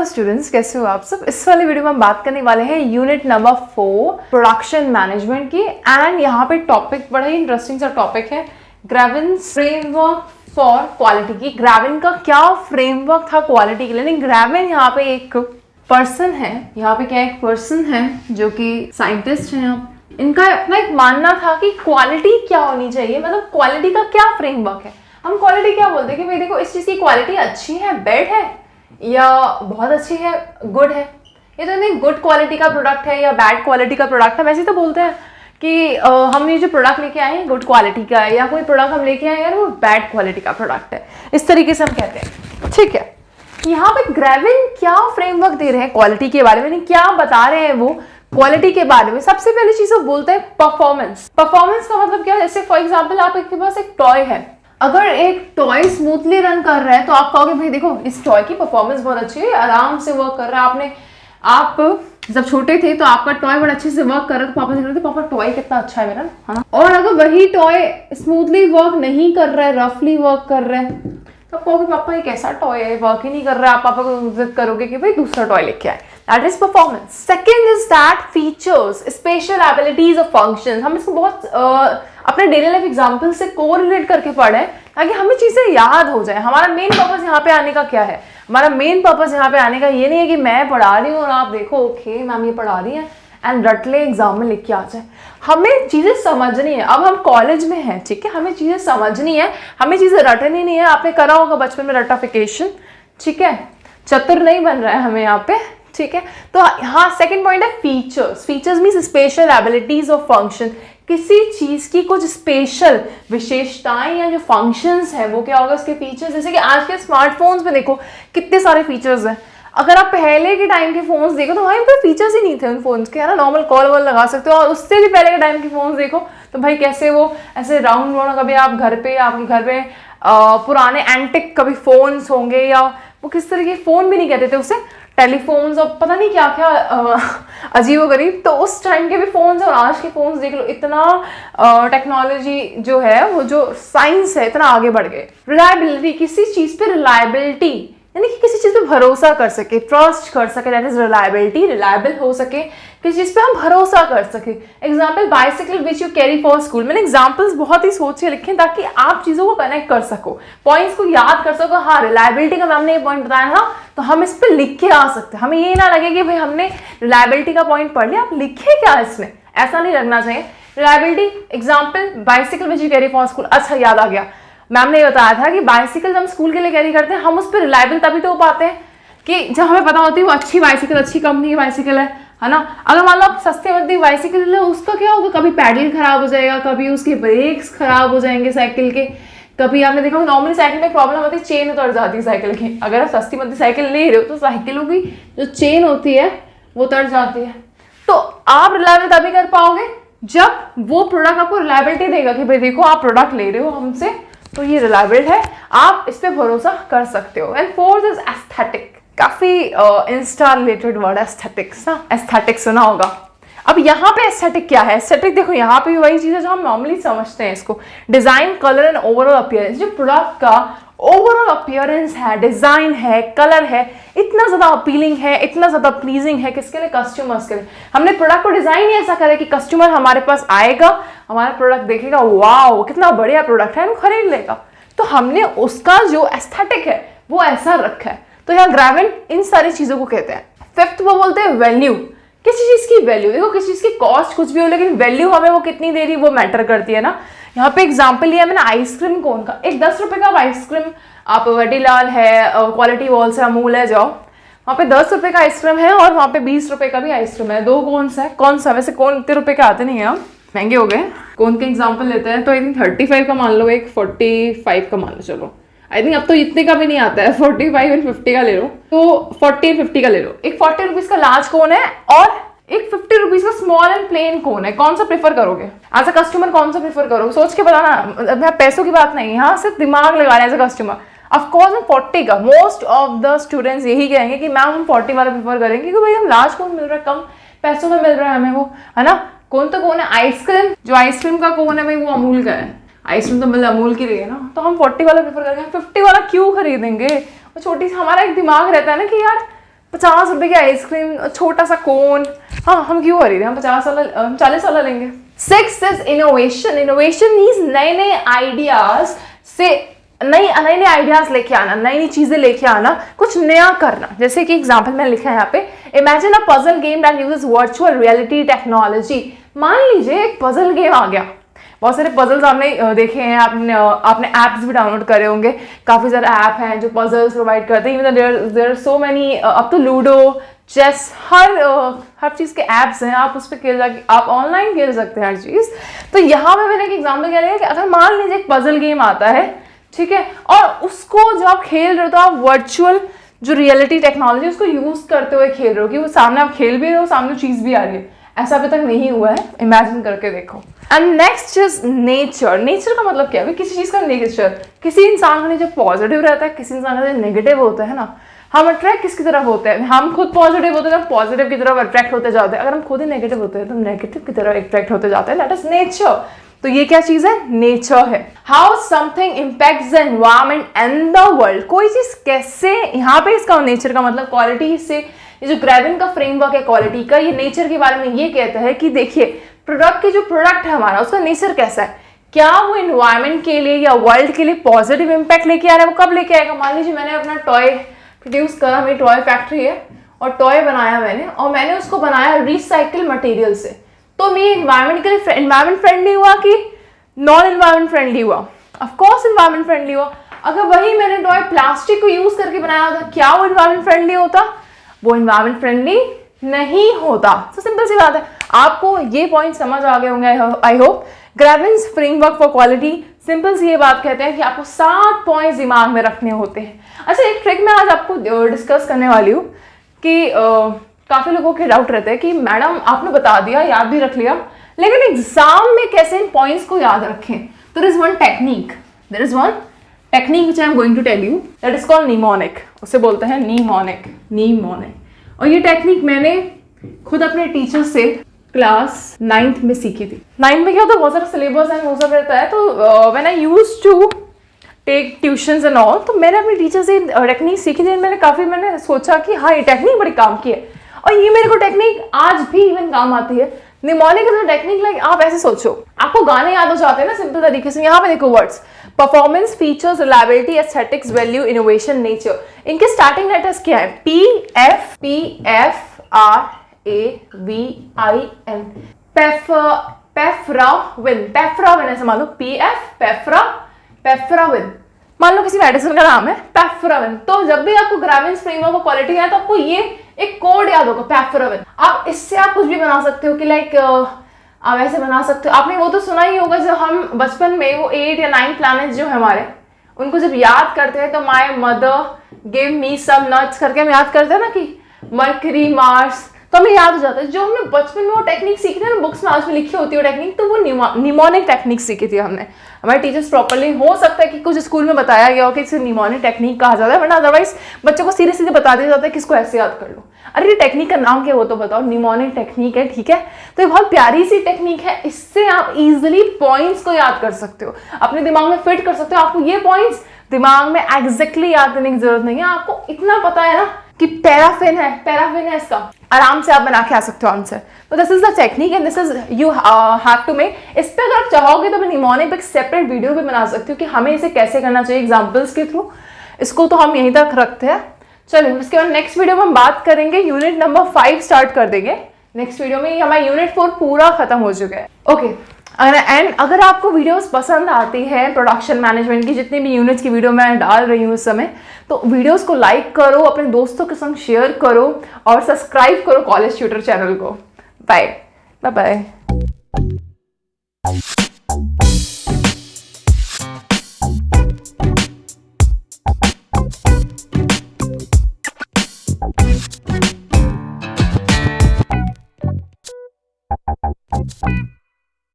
Students, कैसे हो आप सब। इस वाले वीडियो में हम बात करने वाले हैं यूनिट नंबर 4 प्रोडक्शन मैनेजमेंट की। एंड यहाँ पे टॉपिक बड़ा ही इंटरेस्टिंग सा टॉपिक है, ग्रेविन्स फ्रेमवर्क फॉर क्वालिटी की। ग्रेविन का क्या फ्रेमवर्क था क्वालिटी के लिए। ग्रेविन यहाँ पे एक पर्सन है, यहाँ पे क्या एक पर्सन है जो कि साइंटिस्ट है। इनका अपना एक मानना था कि क्वालिटी क्या होनी चाहिए, मतलब क्वालिटी का क्या फ्रेमवर्क है। हम क्वालिटी क्या बोलते हैं कि भाई देखो इस चीज की क्वालिटी अच्छी है, बेड है, या बहुत अच्छी है, गुड है। ये तो नहीं गुड क्वालिटी का प्रोडक्ट है या बैड क्वालिटी का प्रोडक्ट है। वैसे तो बोलते हैं कि हम ये जो प्रोडक्ट लेके आए हैं गुड क्वालिटी का है, या कोई प्रोडक्ट हम लेके आए यार वो बैड क्वालिटी का प्रोडक्ट है, इस तरीके से हम कहते हैं। ठीक है, यहाँ पे ग्रेविन क्या फ्रेमवर्क दे रहे हैं क्वालिटी के बारे में, क्या बता रहे हैं वो क्वालिटी के बारे में। सबसे पहली चीज वो बोलते हैं परफॉर्मेंस। परफॉर्मेंस का मतलब क्या है, जैसे फॉर एग्जाम्पल आपके पास एक टॉय है, अगर एक टॉय स्मूथली रन कर रहा है तो आप कहोगे भाई देखो इस टॉय की परफॉर्मेंस बहुत अच्छी है, आराम से वर्क कर रहा है। आप जब छोटे थे तो आपका टॉय बड़ा अच्छे से वर्क कर रहा है तो पापा से कहते पापा टॉय कितना अच्छा है मेरा, है ना। और अगर वही टॉय स्मूथली वर्क नहीं कर रहा है, रफली वर्क कर रहा है, तो आप कहोगे पापा ये कैसा टॉय है, वर्क ही नहीं कर रहा है। आप पापा को जिद करोगे कि भाई दूसरा टॉय लेके आए। That is performance. Second is that features, special abilities or functions. हम इसको बहुत अपने डेली लाइफ एग्जाम्पल से कोरिलेट करके पढ़ें ताकि हमें चीजें याद हो जाए। हमारा मेन पर्पस यहाँ पे आने का क्या है, हमारा मेन पर्पस यहाँ पे आने का ये नहीं है कि मैं पढ़ा रही हूँ और आप देखो ओके मैम ये पढ़ा रही है एंड रट ले एग्जाम में लिख के आ जाए। हमें चीजें समझनी है। अब हम कॉलेज में हैं, ठीक है, हमें चीजें समझनी है, हमें चीजें रटनी नहीं है। आपने करा होगा बचपन में रटाफिकेशन, ठीक है, चतुर नहीं बन रहा है हमें यहाँ पे, ठीक है। तो हाँ, सेकंड पॉइंट है features. Features means special abilities of function. किसी चीज की कुछ स्पेशल विशेषताएं या जो फंक्शंस है वो क्या होगा उसके फीचर्स। जैसे कि आज के स्मार्टफोन्स में देखो कितने सारे फीचर्स हैं। अगर आप पहले के टाइम के फोन्स देखो तो भाई कोई फीचर्स ही नहीं थे उन फोन्स के, है ना। नॉर्मल कॉल वॉल लगा सकते हो। और उससे भी पहले के टाइम के फोन्स देखो तो भाई कैसे वो ऐसे राउंड राउंड, कभी आप घर पे आपके घर पे पुराने एंटिक कभी फोन्स होंगे, या वो किस तरह के फोन भी नहीं कहते थे उसे, टेलीफोन्स और पता नहीं क्या क्या अजीब गरीब। तो उस टाइम के भी फोन्स और आज के फोन्स देख लो, इतना टेक्नोलॉजी जो है वो जो साइंस है इतना आगे बढ़ गए। रिलायबिलिटी, किसी चीज पे रिलायबिलिटी यानी कि किसी चीज पे भरोसा कर सके, ट्रस्ट कर सके, दैट इज रिलायबिलिटी। रिलायबल हो सके, किसी चीज पे हम भरोसा कर सके। Example bicycle which you carry for school. मैंने एग्जाम्पल्स बहुत ही सोच के लिखे ताकि आप चीजों को कनेक्ट कर सको, पॉइंट्स को याद कर सको। हाँ, रिलायबिलिटी का मैम ने ये पॉइंट बताया था तो हम इस पर लिख के आ सकते हैं। हमें ये ना लगे कि भाई हमने रिलायबिलिटी का पॉइंट पढ़ लिया, आप लिखे क्या इसमें, ऐसा नहीं लगना चाहिए। Reliability, example bicycle which you carry for school. अच्छा, याद आ गया, मैम ने बताया था कि बाइसिकल हम स्कूल के लिए कैरी करते हैं, हम उस पर रिलायबल तभी तो हो पाते हैं कि जब हमें पता होती है वो अच्छी बाइसिकल, अच्छी कंपनी की बाइसिकल है ना। अगर मान लो आप सस्ते मध्य बाइसिकल है, उसका क्या होगा, कभी पैडल खराब हो जाएगा, कभी उसके ब्रेक्स खराब हो जाएंगे साइकिल के, कभी आपने देखा नॉर्मली साइकिल में प्रॉब्लम होती है, चेन उतर जाती है साइकिल की। अगर आप सस्ती मध्य साइकिल ले रहे हो तो साइकिलों की जो चेन होती है वो उतर जाती है। तो आप रिलायबल तभी कर पाओगे जब वो प्रोडक्ट आपको रिलायबिलिटी देगा कि भाई देखो आप प्रोडक्ट ले रहे हो हमसे तो ये रिलायबल है, आप इस पे भरोसा कर सकते हो। And fourth is aesthetic. काफी इंस्टा रिलेटेड वर्ड एस्थेटिक्स ना, एस्थेटिक सुना होगा। अब यहाँ पे एस्थेटिक क्या है, एस्थेटिक देखो यहाँ पे भी वही चीज है जो हम नॉर्मली समझते हैं इसको, design, colour and overall appearance. जो प्रोडक्ट का ओवरऑल अपीयरेंस है, डिजाइन है, कलर है, इतना ज्यादा अपीलिंग है, इतना ज्यादा प्लीजिंग है, किसके लिए, कस्टमर्स के लिए। हमने प्रोडक्ट को डिजाइन ही ऐसा करें कि कस्टमर हमारे पास आएगा, हमारा प्रोडक्ट देखेगा, वाओ कितना बढ़िया प्रोडक्ट है, हम खरीद लेगा। तो हमने उसका जो एस्थेटिक है वो ऐसा रखा है। तो यहाँ ग्रेविन इन सारी चीजों को कहते हैं। फिफ्थ वो बोलते हैं वैल्यू। किसी चीज की वैल्यू, देखो किसी चीज की कॉस्ट कुछ भी हो लेकिन वैल्यू हमें वो कितनी दे रही है वो मैटर करती है ना। यहाँ पे एग्जाम्पल लिया मैंने आइसक्रीम कोन का। एक 10 रुपए का आइसक्रीम, आप वडीलाल है, क्वालिटी वॉल से, अमूल है, जाओ वहाँ पे 10 रुपए का आइसक्रीम है और वहाँ पे 20 रुपए का भी आइसक्रीम है। दो कोन्स है, कौन सा, वैसे कोन इतने रुपए के आते नहीं है, महंगे हो गए। कोन के एग्जाम्पल लेते हैं तो आई थिंक 35 का मान लो, एक 45 का मान लो, चलो आई थिंक अब तो इतने का भी नहीं आता है, 45 एंड 50 का ले लो, तो 40 एंड 50 का ले लो। एक 40 रुपीज का लार्ज कोन है और एक 50 रुपीज का स्मॉल एंड प्लेन कोन है। कौन सा प्रेफर करोगे एज अ कस्टमर, कौन सा प्रेफर करोगे, सोच के बताना। पैसों की बात नहीं, यहाँ सिर्फ दिमाग लगा रहे हैं एज अ कस्टमर। ऑफकोर्स हम 40 का, मोस्ट ऑफ द स्टूडेंट्स यही कहेंगे कि मैम हम 40 वाला प्रेफर करेंगे क्योंकि भाई हम लार्ज कोन मिल रहा है, कम पैसों में मिल रहा है हमें वो, है ना। कौन तो कौन है, आइसक्रीम, जो आइसक्रीम का कौन है भाई वो अमूल का है, आइसक्रीम तो मतलब अमूल की रही है ना, तो हम 40 वाला प्रेफर करेंगे। 50 वाला क्यों खरीदेंगे, वो छोटी सी, हमारा एक दिमाग रहता है ना कि यार ₹50 की आइसक्रीम, छोटा सा कोन, हाँ हम क्यों खरीदें, हम 50 वाला 40 वाला लेंगे। 6 इज इनोवेशन। इनोवेशन मीन्स नए नए आइडियाज से नई नए आइडियाज लेके आना, नई नई चीजें लेके आना, कुछ नया करना। जैसे कि एग्जांपल मैंने लिखा है यहाँ पे, imagine a puzzle game that uses virtual reality technology. मान लीजिए एक पजल गेम आ गया, बहुत सारे पजल्स आपने देखे हैं, आपने ऐप्स भी डाउनलोड करे होंगे, काफी सारे ऐप हैं जो पजल्स प्रोवाइड करते हैं। देयर आर सो मेनी, अब तो लूडो, चेस, हर चीज के ऐप्स हैं, आप उस पर खेल जाके आप ऑनलाइन खेल सकते हैं हर चीज। तो यहाँ पे मैंने एक एग्जाम्पल क्या लिया कि अगर मान लीजिए एक पजल गेम आता है, ठीक है, और उसको जो आप खेल रहे हो तो आप वर्चुअल जो रियलिटी टेक्नोलॉजी उसको यूज करते हुए खेल रहे हो, कि वो सामने आप खेल भी रहे हो, सामने चीज भी आ रही है। ऐसा अभी तक नहीं हुआ है, इमेजिन करके देखो। And next is nature. Nature का मतलब क्या है, किसी चीज का नेचर, किसी इंसान का नेचर पॉजिटिव रहता है, किसी इंसान का नेचर नेगेटिव होता है ना। हम अट्रैक्ट किसकी तरफ होते हैं, हम खुद पॉजिटिव होते हैं तो पॉजिटिव की तरफ अट्रैक्ट होते जाते हैं, अगर हम खुद ही नेगेटिव होते हैं तो नेगेटिव की तरफ अट्रैक्ट होते जाते हैं। That is nature. तो ये क्या चीज है, नेचर है। How something impacts the environment and the world. कोई चीज कैसे, यहाँ पे इसका नेचर का मतलब क्वालिटी से, ये जो ग्रेविन का फ्रेमवर्क है क्वालिटी का, ये नेचर के बारे में ये कहता है कि देखिए प्रोडक्ट के जो प्रोडक्ट है हमारा, उसका नेचर कैसा है, क्या वो एनवायरमेंट के लिए या वर्ल्ड के लिए पॉजिटिव इंपैक्ट लेके आ रहा है। वो कब लेके आएगा, मान लीजिए मैंने अपना टॉय प्रोड्यूस करा, मेरी टॉय फैक्ट्री है और टॉय बनाया मैंने, और मैंने उसको बनाया रिसाइकिल मटेरियल से, तो मेरे एनवायरमेंट के लिए एनवायरमेंट फ्रेंडली हुआ कि नॉन एनवायरमेंट फ्रेंडली हुआ। ऑफ कोर्स एनवायरमेंट फ्रेंडली हुआ। अगर वही मैंने टॉय प्लास्टिक को यूज करके बनाया होता, क्या वो एनवायरमेंट फ्रेंडली होता, वो एनवायरमेंट फ्रेंडली नहीं होता। तो सिंपल सी बात है, आपको ये पॉइंट समझ आ गए होंगे I hope. Grievance framework for quality simple सी ये बात कहते हैं कि आपको 7 पॉइंट्स दिमाग में रखने होते हैं। अच्छा, एक ट्रिक मैं आज आपको डिस्कस करने वाली हूँ कि काफी लोगों के डाउट रहते हैं कि मैडम आपने बता दिया, याद भी रख लिया, लेकिन एग्जाम में कैसे इन पॉइंट्स को याद रखें। तो there is one technique which I am going to tell you, that is called mnemonic। उसे बोलते हैं नीमोनिक। और ये टेक्निक मैंने खुद अपने टीचर से क्लास 9th में सीखी थी। 9th में क्या होता है, बहुत सारा सिलेबस है, वो सब रहता है, तो when I used to take tuitions and all, तो मैंने अपने टीचर से टेक्निक सीखी थी। मैंने सोचा कि हाँ ये टेक्निक बड़ी काम की है, और ये मेरे को टेक्निक आज भी इवन काम आती है। Mnemonic is a technique, like आप ऐसे सोचो, आपको गाने याद हो जाते हैं ना सिंपल तरीके से। यहाँ पे देखो words, performance, features, reliability, aesthetics, value, innovation, nature. इनके स्टार्टिंग लेटर्स क्या है, PFRAVIN। पेफ्राविन ऐसे मान लो, पेफ्राविन मान लो किसी मेडिसिन का नाम है पेफ्राविन। तो जब भी आपको ग्रेविन्स फ्रेमवर्क ऑफ क्वालिटी है तो आपको ये एक कोड याद होगा, पेफ्राविन। आप इससे आप कुछ भी बना सकते हो कि लाइक आप ऐसे बना सकते हो। आपने वो तो सुना ही होगा, जब हम बचपन में वो 8 या 9 प्लैनेट्स जो है हमारे, उनको जब याद करते हैं तो my mother give me some nuts करके हम याद करते हैं ना कि मरकरी, मार्स, तो हमें याद हो जाता है। जो हमने बचपन में वो टेक्निक सीखी थी ना, बुक्स में आज में लिखी होती है वो टेक्निक, तो वो निमोनिक टेक्निक सीखी थी हमने। हमारे टीचर्स प्रॉपर्ली, हो सकता है कि कुछ स्कूल में बताया गया हो कि इसे निमोनिक टेक्निक कहा जाता है, वरना अदरवाइज बच्चों को सीधे सीधे बता दिया जाता है कि इसको ऐसे याद कर लो। अरे ये टेक्निक का नाम क्या, वो तो बताओ। निमोनिक टेक्निक है, ठीक है। तो ये बहुत प्यारी सी टेक्निक है, इससे आप इजिली पॉइंट्स को याद कर सकते हो, अपने दिमाग में फिट कर सकते हो। आपको ये पॉइंट्स दिमाग में एग्जैक्टली याद करने की जरूरत नहीं है, आपको इतना पता है ना कि पैराफिन है इसका, आराम से आप बना के आ सकते हो आंसर। तो this is the technique and this is you have to make. इस पे अगर आप चाहोगे तो मैं निमोनिक पे एक सेपरेट वीडियो भी बना सकती हूँ कि हमें इसे कैसे करना चाहिए एग्जाम्पल्स के थ्रू। इसको तो हम यहीं तक रखते हैं। चलिए, इसके बाद नेक्स्ट वीडियो में हम बात करेंगे, यूनिट नंबर 5 स्टार्ट कर देंगे नेक्स्ट वीडियो में। हमारा यूनिट 4 पूरा खत्म हो चुका है। ओके, एंड अगर आपको वीडियोस पसंद आती है प्रोडक्शन मैनेजमेंट की, जितनी भी यूनिट्स की वीडियो मैं डाल रही हूँ इस समय, तो वीडियोस को लाइक करो, अपने दोस्तों के संग शेयर करो और सब्सक्राइब करो कॉलेज ट्यूटर चैनल को। Bye bye.